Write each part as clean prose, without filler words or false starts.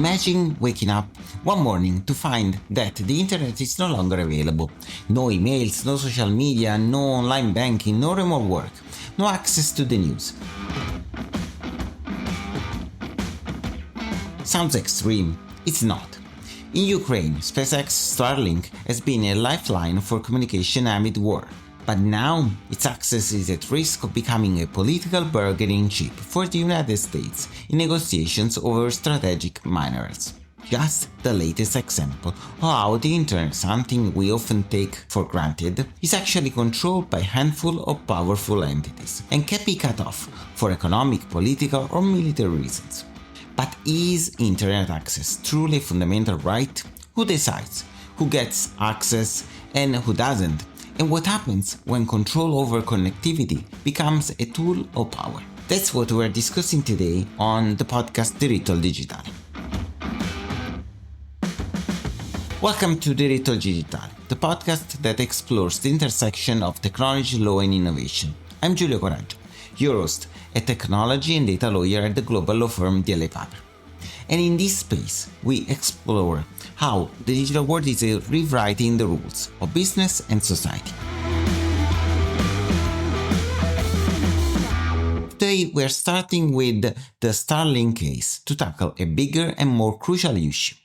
Imagine waking up one morning to find that the internet is no longer available. No emails, no social media, no online banking, no remote work, no access to the news. Sounds extreme. It's not. In Ukraine, SpaceX Starlink has been a lifeline for communication amid war. But now, its access is at risk of becoming a political bargaining chip for the United States in negotiations over strategic minerals. Just the latest example of how the internet, something we often take for granted, is actually controlled by a handful of powerful entities and can be cut off for economic, political, or military reasons. But is internet access truly a fundamental right? Who decides? Who gets access and who doesn't? And what happens when control over connectivity becomes a tool of power? That's what we're discussing today on the podcast Diritto al Digitale. Welcome to Diritto al Digitale, the podcast that explores the intersection of technology, law and innovation. I'm Giulio, Coraggio, your host, a technology and data lawyer at the global law firm DLA Piper. And in this space, we explore how the digital world is rewriting the rules of business and society. Today, we're starting with the Starlink case to tackle a bigger and more crucial issue: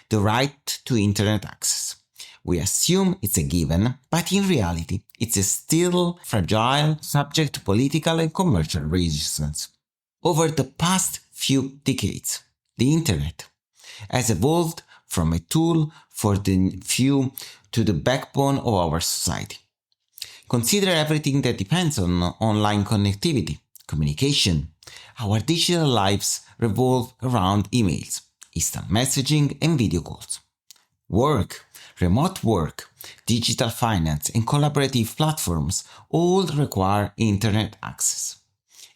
the right to internet access. We assume it's a given, but in reality, it's a still fragile, subject to political and commercial resistance. Over the past few decades, the internet has evolved from a tool for the few to the backbone of our society. Consider everything that depends on online connectivity, communication. Our digital lives revolve around emails, instant messaging and video calls. Work, remote work, digital finance and collaborative platforms all require internet access.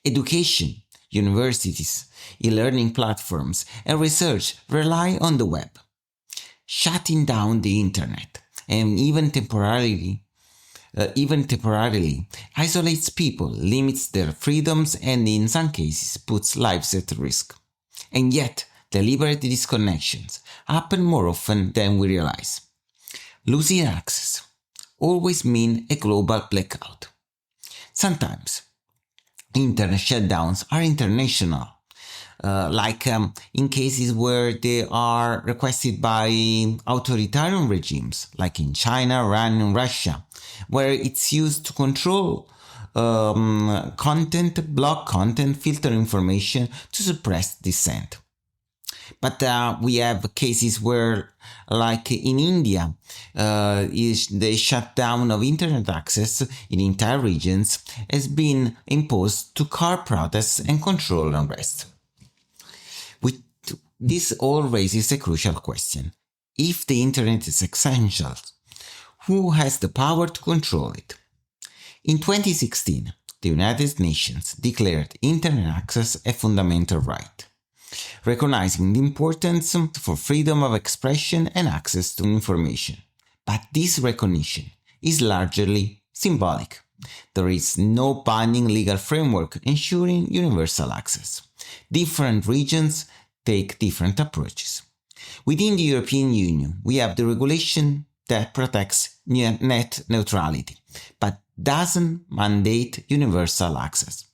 Education, universities, e-learning platforms and research rely on the web. Shutting down the internet and even temporarily isolates people, limits their freedoms and in some cases puts lives at risk. And yet, deliberate disconnections happen more often than we realize. Losing access always means a global blackout. Sometimes, internet shutdowns are international, like in cases where they are requested by authoritarian regimes, like in China, Iran, and Russia, where it's used to control content, block content, filter information to suppress dissent. But we have cases where, like in India, the shutdown of internet access in entire regions has been imposed to curb protests and control unrest. This all raises a crucial question. If the internet is essential, who has the power to control it? In 2016, the United Nations declared internet access a fundamental right, recognizing the importance for freedom of expression and access to information. But this recognition is largely symbolic. There is no binding legal framework ensuring universal access. Different regions take different approaches. Within the European Union, we have the regulation that protects net neutrality, but doesn't mandate universal access.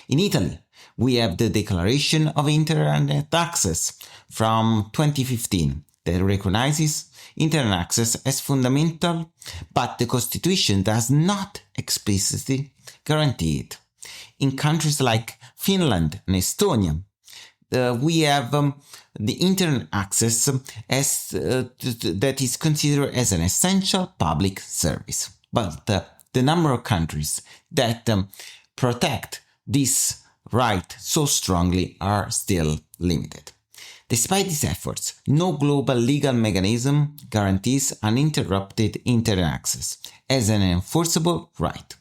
In Italy, we have the Declaration of Internet Access from 2015 that recognizes internet access as fundamental, but the Constitution does not explicitly guarantee it. In countries like Finland and Estonia, we have the internet access that is considered as an essential public service. But the number of countries that protect this right so strongly are still limited. Despite these efforts, no global legal mechanism guarantees uninterrupted internet access as an enforceable right.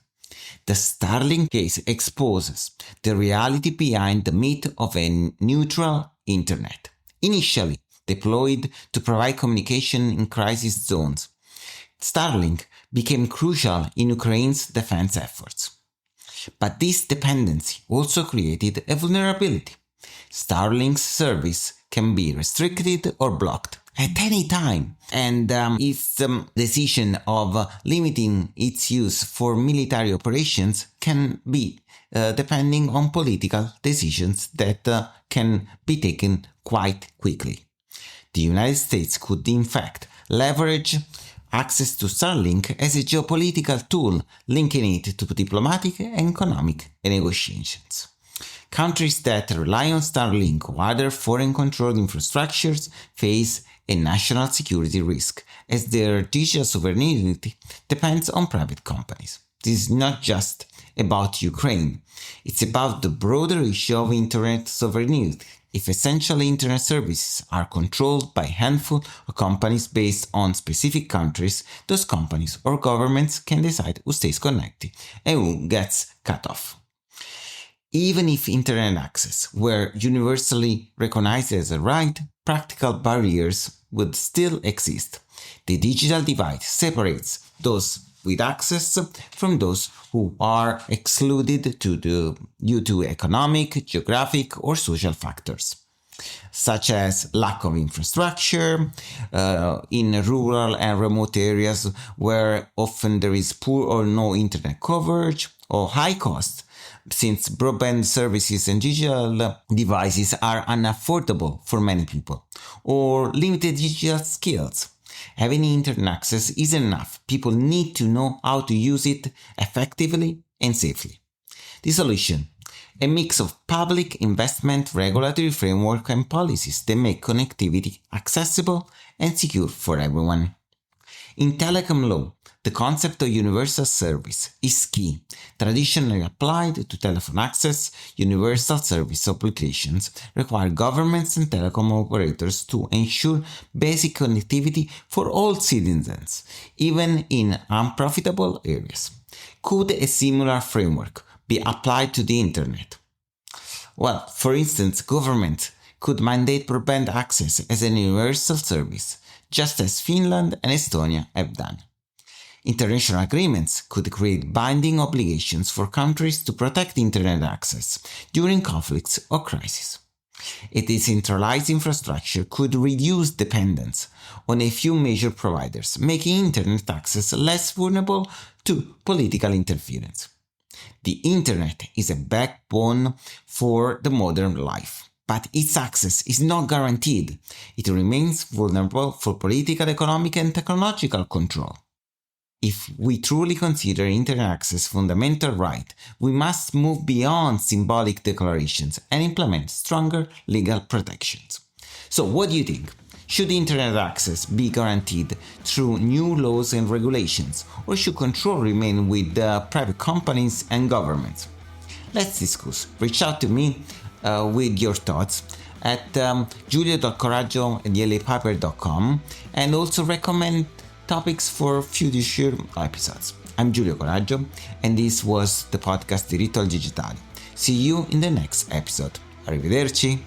The Starlink case exposes the reality behind the myth of a neutral internet. Initially deployed to provide communication in crisis zones, Starlink became crucial in Ukraine's defense efforts. But this dependency also created a vulnerability. Starlink's service can be restricted or blocked at any time, and its decision of limiting its use for military operations can be depending on political decisions that can be taken quite quickly. The United States could in fact leverage access to Starlink as a geopolitical tool, linking it to diplomatic and economic negotiations. Countries that rely on Starlink or other foreign-controlled infrastructures face a national security risk, as their digital sovereignty depends on private companies. This is not just about Ukraine, it's about the broader issue of internet sovereignty. If essential internet services are controlled by a handful of companies based on specific countries, those companies or governments can decide who stays connected and who gets cut off. Even if internet access were universally recognized as a right, practical barriers would still exist. The digital divide separates those with access from those who are excluded due to economic, geographic, or social factors, such as lack of infrastructure in rural and remote areas where often there is poor or no internet coverage, or high cost, since broadband services and digital devices are unaffordable for many people, or limited digital skills. Having internet access isn't enough. People need to know how to use it effectively and safely. The solution: a mix of public investment, regulatory framework, and policies that make connectivity accessible and secure for everyone. In telecom law, the concept of universal service is key. Traditionally applied to telephone access, universal service applications require governments and telecom operators to ensure basic connectivity for all citizens, even in unprofitable areas. Could a similar framework be applied to the internet? Well, for instance, government could mandate broadband access as a universal service, just as Finland and Estonia have done. International agreements could create binding obligations for countries to protect internet access during conflicts or crises. A decentralized infrastructure could reduce dependence on a few major providers, making internet access less vulnerable to political interference. The internet is a backbone for the modern life, but its access is not guaranteed. It remains vulnerable for political, economic, and technological control. If we truly consider internet access a fundamental right, we must move beyond symbolic declarations and implement stronger legal protections. So what do you think? Should internet access be guaranteed through new laws and regulations, or should control remain with private companies and governments? Let's discuss. Reach out to me with your thoughts at giulio.coraggio@lapaper.com, and also recommend topics for future episodes. I'm Giulio Coraggio, and this was the podcast Diritto al Digitale. See you in the next episode. Arrivederci.